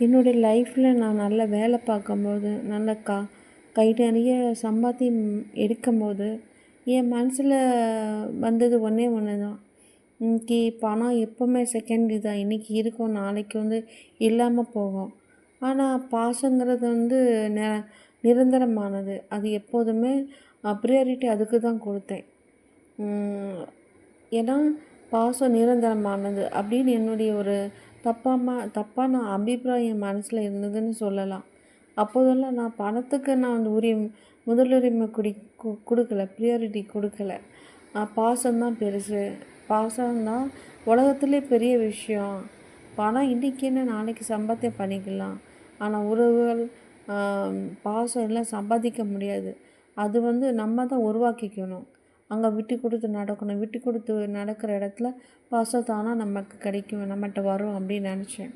என்னுடைய லைஃப்பில் நான் நல்ல வேலை பார்க்கும்போது, நல்ல கை நிறைய சம்பாத்தியம் எடுக்கும்போது, என் மனசில் வந்தது ஒன்றே ஒன்று தான். இன்னைக்கு பணம் எப்போவுமே செகண்டரி தான். இன்றைக்கி இருக்கும், நாளைக்கு இல்லாமல் போகும். ஆனால் பாசங்கிறது நிரந்தரமானது. அது எப்போதுமே ப்ரியாரிட்டி அதுக்கு தான் கொடுத்தேன். ஏன்னா பாசம் நிரந்தரமானது அப்படின்னு என்னுடைய ஒரு தப்பான அபிப்பிராயம் என் மனசில் இருந்ததுன்னு சொல்லலாம். அப்போதெல்லாம் நான் பணத்துக்கு நான் முதலுரிமை கொடுக்கல, ப்ரியாரிட்டி கொடுக்கல. பாசம்தான் பெருசு, பாசம்தான் உலகத்துலேயே பெரிய விஷயம். பணம் இன்றைக்கி என்ன நாளைக்கு சம்பாத்தியம் பண்ணிக்கலாம். ஆனால் உறவுகள், பாசம் எல்லாம் சம்பாதிக்க முடியாது. அது நம்ம தான் உருவாக்கிக்கணும். அங்கே விட்டு கொடுத்து நடக்கணும். விட்டு கொடுத்து நடக்கிற இடத்துல பாசம் தானாக நமக்கு கிடைக்கும், நம்மகிட்ட வரும் அப்படின்னு நினச்சேன்.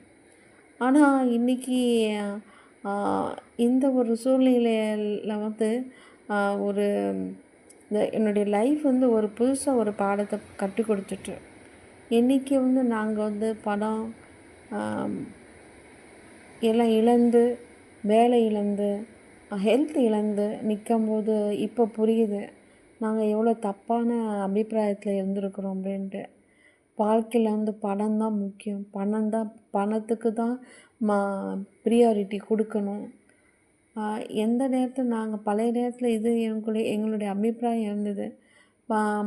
ஆனால் இன்றைக்கி இந்த ஒரு சூழ்நிலையில் ஒரு என்னுடைய லைஃப் ஒரு புதுசாக ஒரு பாடத்தை கற்றுக் கொடுத்துட்டு, இன்றைக்கி நாங்கள் பணம் எல்லாம் இழந்து, வேலை இழந்து, ஹெல்த் இழந்து நிற்கும்போது இப்போ புரியுது நாங்கள் எவ்வளோ தப்பான அபிப்பிராயத்தில் இருந்திருக்கிறோம் அப்படின்ட்டு. வாழ்க்கையில் பணம் தான் முக்கியம். பணத்துக்கு தான் ப்ரியாரிட்டி கொடுக்கணும். எந்த நேரத்தில் நாங்கள் பழைய நேரத்தில் இது எங்களுடைய அபிப்பிராயம் இருந்தது.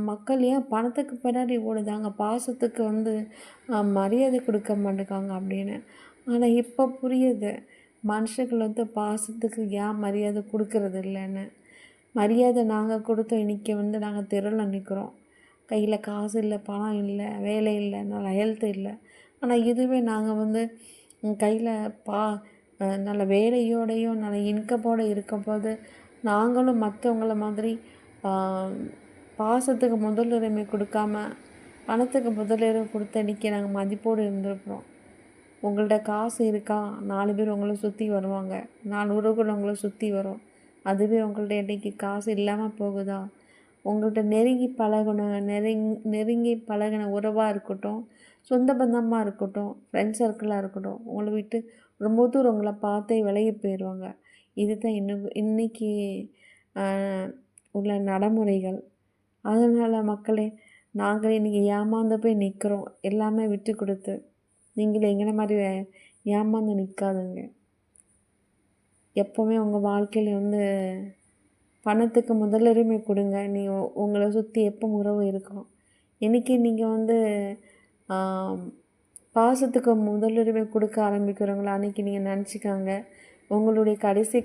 மக்கள் ஏன் பணத்துக்கு பின்னாடி ஓடுதாங்க, பாசத்துக்கு மரியாதை கொடுக்க மாட்டேங்காங்க அப்படின்னு. ஆனால் இப்போ புரியுது, மனுஷங்கள் பாசத்துக்கு ஏன் மரியாதை கொடுக்கறது இல்லைன்னு. மரியாதை நாங்கள் கொடுத்தோம். இன்றைக்கி நாங்கள் தெருவில் நிற்கிறோம். கையில் காசு இல்லை, பணம் இல்லை, வேலை இல்லை, நல்ல ஹெல்த் இல்லை. ஆனால் இதுவே நாங்கள் கையில் நல்ல வேலையோடையும் நல்ல இன்கமோடு இருக்கும்போது, நாங்களும் மற்றவங்கள மாதிரி பாசத்துக்கு முதலுரிமை கொடுக்காம பணத்துக்கு முதலுரிமை கொடுத்த இன்றைக்கி நாங்கள் மதிப்போடு இருந்திருக்கிறோம். உங்கள்கிட்ட காசு இருக்கா, 4 பேர் உங்களை சுற்றி வருவாங்க, 4 உறவுகள் உங்களை சுற்றி வரும். அதுவே உங்கள்கிட்ட இன்றைக்கி காசு இல்லாமல் போகுதா? உங்கள்கிட்ட நெருங்கி பழகின உறவாக இருக்கட்டும், சொந்த பந்தமாக இருக்கட்டும், ஃப்ரெண்ட்ஸ் சர்க்கிளாக இருக்கட்டும், உங்களை விட்டு ரொம்ப தூரம் உங்களை பார்த்தே விலகி போயிடுவாங்க. இதுதான் இன்றைக்கி உள்ள நடைமுறைகள். அதனால் மக்களே, நாங்கள் இன்றைக்கி ஏமாந்து போய் நிற்கிறோம். எல்லாமே விட்டு கொடுத்து. நீங்களும் எங்களை மாதிரி ஏமாந்து நிற்காதுங்க. எப்போவுமே உங்கள் வாழ்க்கையில் பணத்துக்கு முதலுரிமை கொடுங்க. உங்களை சுற்றி எப்போ உறவு இருக்கும். இன்றைக்கி நீங்கள் பாசத்துக்கு முதலுரிமை கொடுக்க ஆரம்பிக்கிறவங்கள அன்றைக்கி நீங்கள் நினச்சிக்காங்க. உங்களுடைய கடைசி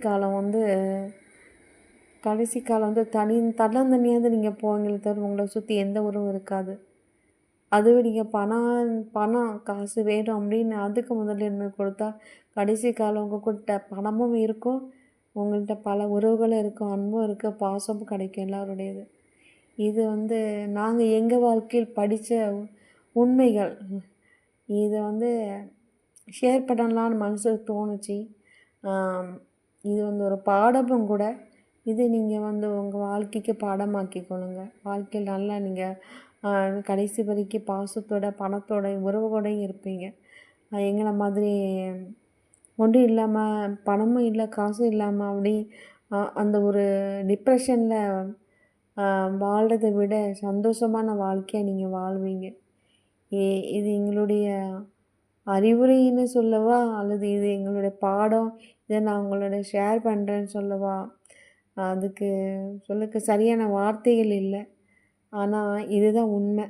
காலம் தன்னந்தனியாக நீங்கள் போவீங்களே தவிர உங்களை சுற்றி எந்த உறவும் இருக்காது. அதுவே நீங்கள் பணம் காசு வேணும் அப்படின்னு அதுக்கு முதலுரிமை கொடுத்தா கடைசி காலம் உங்கள்கிட்ட பணமும் இருக்கும், உங்கள்கிட்ட பல உறவுகளும் இருக்கும், அன்பும் இருக்குது, பாசமும் கிடைக்கும் எல்லாருடையது. இது நாங்கள் எங்கள் வாழ்க்கையில் படித்த உண்மைகள். இதை ஷேர் பண்ணலான்னு மனசுக்கு தோணுச்சு. இது ஒரு பாடமும் கூட. இது நீங்கள் உங்கள் வாழ்க்கைக்கு பாடமாக்கிக்கொள்ளுங்க. வாழ்க்கையில் நல்லா நீங்கள் கடைசி வரைக்கும் பாசத்தோட பணத்தோட உறவுகளோடையும் இருப்பீங்க. எங்களை மாதிரி ஒன்றும் இல்லாமல், பணமும் இல்லை காசும் இல்லாமல் அப்படி அந்த ஒரு டிப்ரெஷனில் வாழ்கிறதை விட சந்தோஷமான வாழ்க்கையை நீங்கள் வாழ்வீங்க. இது எங்களுடைய அறிவுரைன்னு சொல்லவா, அல்லது இது எங்களுடைய பாடம், இதை நான் உங்களோட ஷேர் பண்ணுறேன்னு சொல்லவா, அதுக்கு சொல்லுக்கு சரியான வார்த்தைகள் இல்லை. ஆனால் இதுதான் உண்மை.